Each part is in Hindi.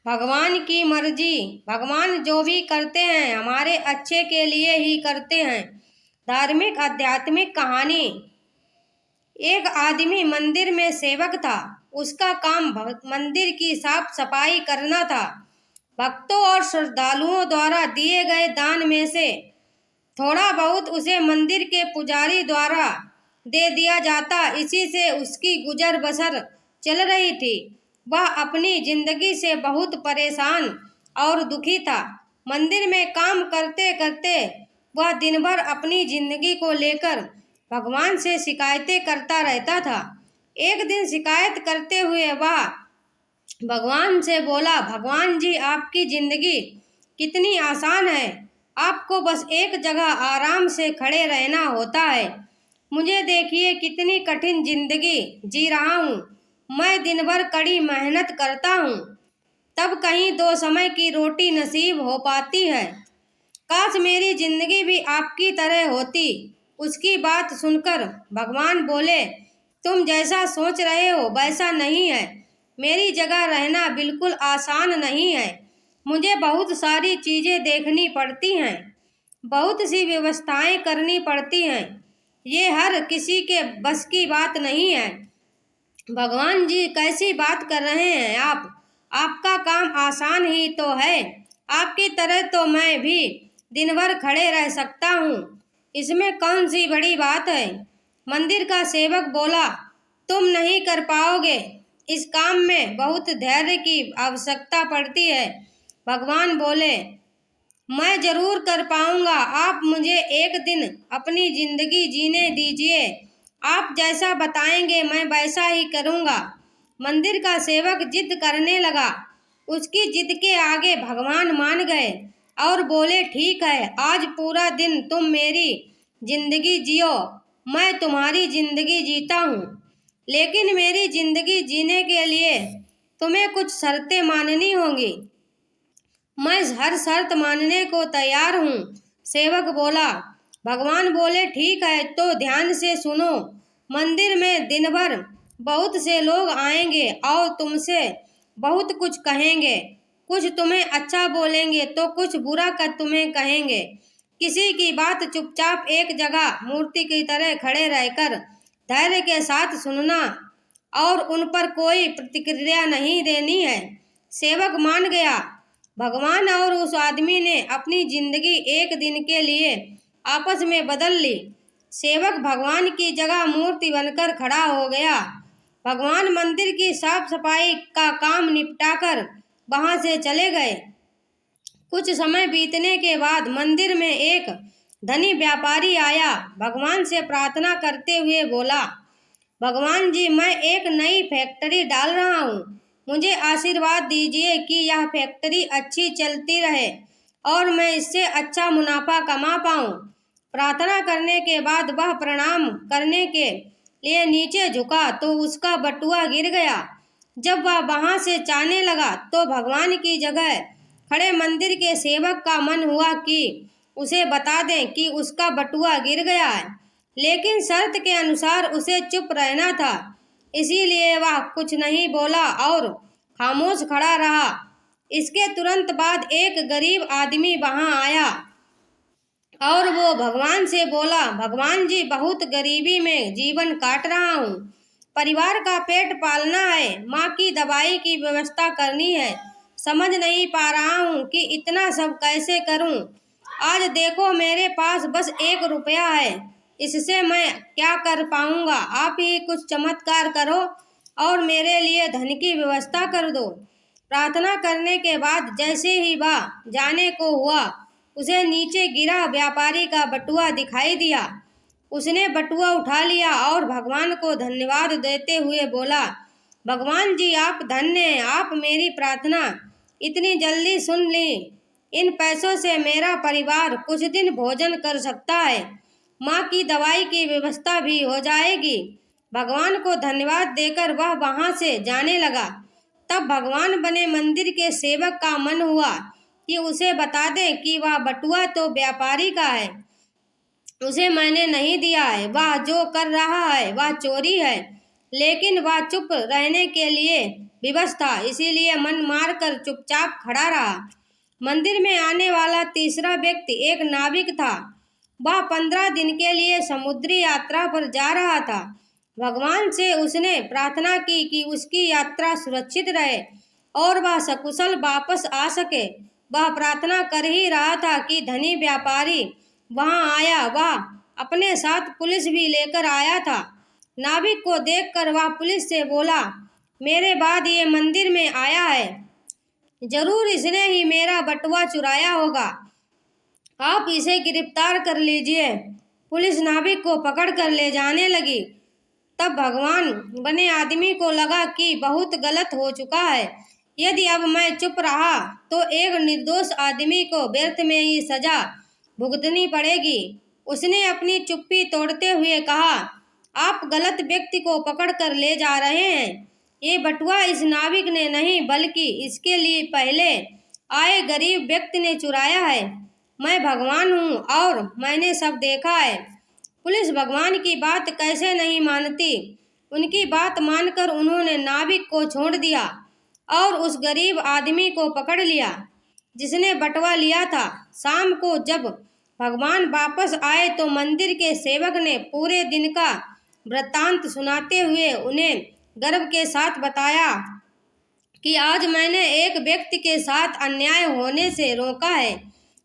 भगवान की मर्जी। भगवान जो भी करते हैं हमारे अच्छे के लिए ही करते हैं। धार्मिक आध्यात्मिक कहानी। एक आदमी मंदिर में सेवक था। उसका काम मंदिर की साफ सफाई करना था। भक्तों और श्रद्धालुओं द्वारा दिए गए दान में से थोड़ा बहुत उसे मंदिर के पुजारी द्वारा दे दिया जाता। इसी से उसकी गुजर बसर चल रही थी। वह अपनी जिंदगी से बहुत परेशान और दुखी था। मंदिर में काम करते करते वह दिन भर अपनी जिंदगी को लेकर भगवान से शिकायतें करता रहता था। एक दिन शिकायत करते हुए वह भगवान से बोला, भगवान जी, आपकी जिंदगी कितनी आसान है। आपको बस एक जगह आराम से खड़े रहना होता है। मुझे देखिए कितनी कठिन जिंदगी जी रहा हूँ। मैं दिन भर कड़ी मेहनत करता हूँ, तब कहीं दो समय की रोटी नसीब हो पाती है। काश मेरी जिंदगी भी आपकी तरह होती। उसकी बात सुनकर भगवान बोले, तुम जैसा सोच रहे हो वैसा नहीं है। मेरी जगह रहना बिल्कुल आसान नहीं है। मुझे बहुत सारी चीजें देखनी पड़ती हैं, बहुत सी व्यवस्थाएं करनी पड़ती हैं। ये हर किसी के बस की बात नहीं है। भगवान जी, कैसी बात कर रहे हैं आप? आपका काम आसान ही तो है। आपकी तरह तो मैं भी दिन भर खड़े रह सकता हूँ। इसमें कौन सी बड़ी बात है? मंदिर का सेवक बोला, तुम नहीं कर पाओगे। इस काम में बहुत धैर्य की आवश्यकता पड़ती है। भगवान बोले, मैं जरूर कर पाऊंगा। आप मुझे एक दिन अपनी जिंदगी जीने दीजिए। आप जैसा बताएंगे मैं वैसा ही करूंगा। मंदिर का सेवक जिद करने लगा। उसकी जिद के आगे भगवान मान गए और बोले, ठीक है, आज पूरा दिन तुम मेरी जिंदगी जियो। मैं तुम्हारी जिंदगी जीता हूँ, लेकिन मेरी जिंदगी जीने के लिए तुम्हें कुछ शर्तें माननी होंगी। मैं हर शर्त मानने को तैयार हूँ। सेवक बोला। भगवान बोले, ठीक है, तो ध्यान से सुनो। मंदिर में दिन भर बहुत से लोग आएंगे और तुमसे बहुत कुछ कहेंगे। कुछ तुम्हें अच्छा बोलेंगे तो कुछ बुरा कर तुम्हें कहेंगे। किसी की बात चुपचाप एक जगह मूर्ति की तरह खड़े रहकर धैर्य के साथ सुनना और उन पर कोई प्रतिक्रिया नहीं देनी है। सेवक मान गया। भगवान और उस आदमी ने अपनी जिंदगी एक दिन के लिए आपस में बदल ली। सेवक भगवान की जगह मूर्ति बनकर खड़ा हो गया। भगवान मंदिर की साफ सफाई का काम निपटाकर वहां से चले गए। कुछ समय बीतने के बाद मंदिर में एक धनी व्यापारी आया। भगवान से प्रार्थना करते हुए बोला, भगवान जी, मैं एक नई फैक्ट्री डाल रहा हूँ। मुझे आशीर्वाद दीजिए कि यह फैक्ट्री अच्छी चलती रहे और मैं इससे अच्छा मुनाफा कमा पाऊँ। प्रार्थना करने के बाद वह प्रणाम करने के लिए नीचे झुका तो उसका बटुआ गिर गया। जब वह वहां से जाने लगा तो भगवान की जगह खड़े मंदिर के सेवक का मन हुआ कि उसे बता दें कि उसका बटुआ गिर गया है, लेकिन शर्त के अनुसार उसे चुप रहना था। इसीलिए वह कुछ नहीं बोला और खामोश खड़ा रहा। इसके तुरंत बाद एक गरीब आदमी वहां आया और वो भगवान से बोला, भगवान जी, बहुत गरीबी में जीवन काट रहा हूँ। परिवार का पेट पालना है, माँ की दवाई की व्यवस्था करनी है। समझ नहीं पा रहा हूँ कि इतना सब कैसे करूँ। आज देखो मेरे पास बस 1 रुपया है, इससे मैं क्या कर पाऊंगा। आप ही कुछ चमत्कार करो और मेरे लिए धन की व्यवस्था कर दो। प्रार्थना करने के बाद जैसे ही वह जाने को हुआ, उसे नीचे गिरा व्यापारी का बटुआ दिखाई दिया। उसने बटुआ उठा लिया और भगवान को धन्यवाद देते हुए बोला, भगवान जी, आप धन्य हैं। आप मेरी प्रार्थना इतनी जल्दी सुन ली। इन पैसों से मेरा परिवार कुछ दिन भोजन कर सकता है। माँ की दवाई की व्यवस्था भी हो जाएगी। भगवान को धन्यवाद देकर वह वहां से जाने लगा। तब भगवान बने मंदिर के सेवक का मन हुआ कि उसे बता दें कि वह बटुआ तो व्यापारी का है, उसे मैंने नहीं दिया है। वह जो कर रहा है वह चोरी है। लेकिन वह चुप रहने के लिए विवश था, इसीलिए मन मार कर चुपचाप खड़ा रहा। मंदिर में आने वाला तीसरा व्यक्ति एक नाविक था। वह 15 दिन के लिए समुद्री यात्रा पर जा रहा था। भगवान से उसने प्रार्थना की कि उसकी यात्रा सुरक्षित रहे और वह सकुशल वापस आ सके। वह प्रार्थना कर ही रहा था कि धनी व्यापारी वहां आया। वह अपने साथ पुलिस भी लेकर आया था। नाविक को देखकर वह पुलिस से बोला, मेरे बाद ये मंदिर में आया है, जरूर इसने ही मेरा बटुआ चुराया होगा, आप इसे गिरफ्तार कर लीजिए। पुलिस नाविक को पकड़ कर ले जाने लगी। तब भगवान बने आदमी को लगा कि बहुत गलत हो चुका है। यदि अब मैं चुप रहा तो एक निर्दोष आदमी को व्यर्थ में ही सजा भुगतनी पड़ेगी। उसने अपनी चुप्पी तोड़ते हुए कहा, आप गलत व्यक्ति को पकड़ कर ले जा रहे हैं। ये बटुआ इस नाविक ने नहीं बल्कि इसके लिए पहले आए गरीब व्यक्ति ने चुराया है। मैं भगवान हूँ और मैंने सब देखा है। पुलिस भगवान की बात कैसे नहीं मानती। उनकी बात मानकर उन्होंने नाविक को छोड़ दिया और उस गरीब आदमी को पकड़ लिया जिसने बटुआ लिया था। शाम को जब भगवान वापस आए तो मंदिर के सेवक ने पूरे दिन का वृत्तांत सुनाते हुए उन्हें गर्व के साथ बताया कि आज मैंने एक व्यक्ति के साथ अन्याय होने से रोका है।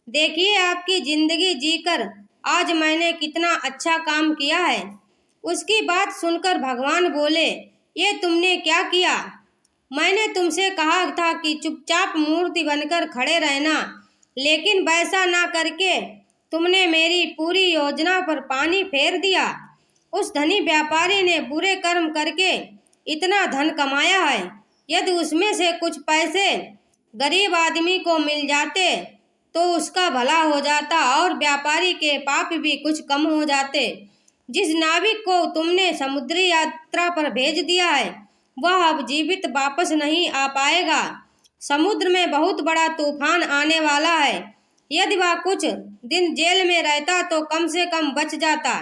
देखिए आपकी जिंदगी जीकर आज मैंने कितना अच्छा काम किया है। उसकी बात सुनकर भगवान बोले, ये तुमने क्या किया? मैंने तुमसे कहा था कि चुपचाप मूर्ति बनकर खड़े रहना, लेकिन वैसा ना करके तुमने मेरी पूरी योजना पर पानी फेर दिया। उस धनी व्यापारी ने बुरे कर्म करके इतना धन कमाया है। यदि उसमें से कुछ पैसे गरीब आदमी को मिल जाते तो उसका भला हो जाता और व्यापारी के पाप भी कुछ कम हो जाते। जिस नाविक को तुमने समुद्री यात्रा पर भेज दिया है वह अब जीवित वापस नहीं आ पाएगा। समुद्र में बहुत बड़ा तूफान आने वाला है। यदि वह कुछ दिन जेल में रहता तो कम से कम बच जाता।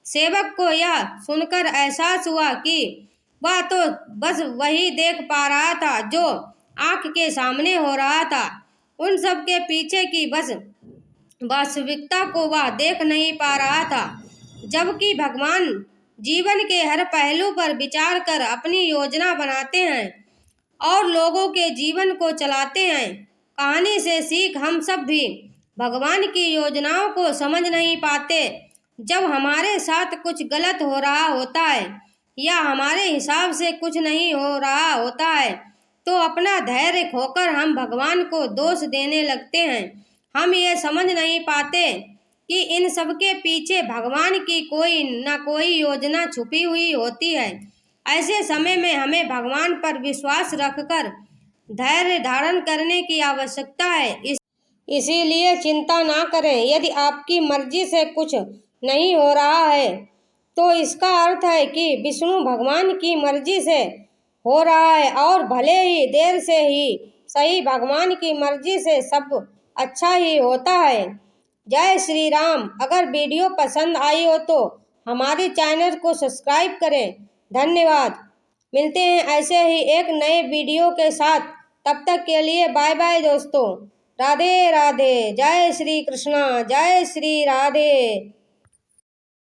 सेवक को यह सुनकर एहसास हुआ कि वह तो बस वही देख पा रहा था जो आंख के सामने हो रहा था। उन सब के पीछे की बस वास्तविकता को वह देख नहीं पा रहा था। जबकि भगवान जीवन के हर पहलू पर विचार कर अपनी योजना बनाते हैं और लोगों के जीवन को चलाते हैं। कहानी से सीख, हम सब भी भगवान की योजनाओं को समझ नहीं पाते। जब हमारे साथ कुछ गलत हो रहा होता है या हमारे हिसाब से कुछ नहीं हो रहा होता है तो अपना धैर्य खोकर हम भगवान को दोष देने लगते हैं। हम ये समझ नहीं पाते कि इन सब के पीछे भगवान की कोई न कोई योजना छुपी हुई होती है। ऐसे समय में हमें भगवान पर विश्वास रखकर धैर्य धारण करने की आवश्यकता है। इसीलिए चिंता ना करें। यदि आपकी मर्जी से कुछ नहीं हो रहा है तो इसका अर्थ है कि विष्णु भगवान की मर्जी से हो रहा है और भले ही देर से ही सही, भगवान की मर्जी से सब अच्छा ही होता है। जय श्री राम। अगर वीडियो पसंद आई हो तो हमारे चैनल को सब्सक्राइब करें। धन्यवाद। मिलते हैं ऐसे ही एक नए वीडियो के साथ। तब तक के लिए बाय बाय दोस्तों। राधे राधे। जय श्री कृष्णा। जय श्री राधे।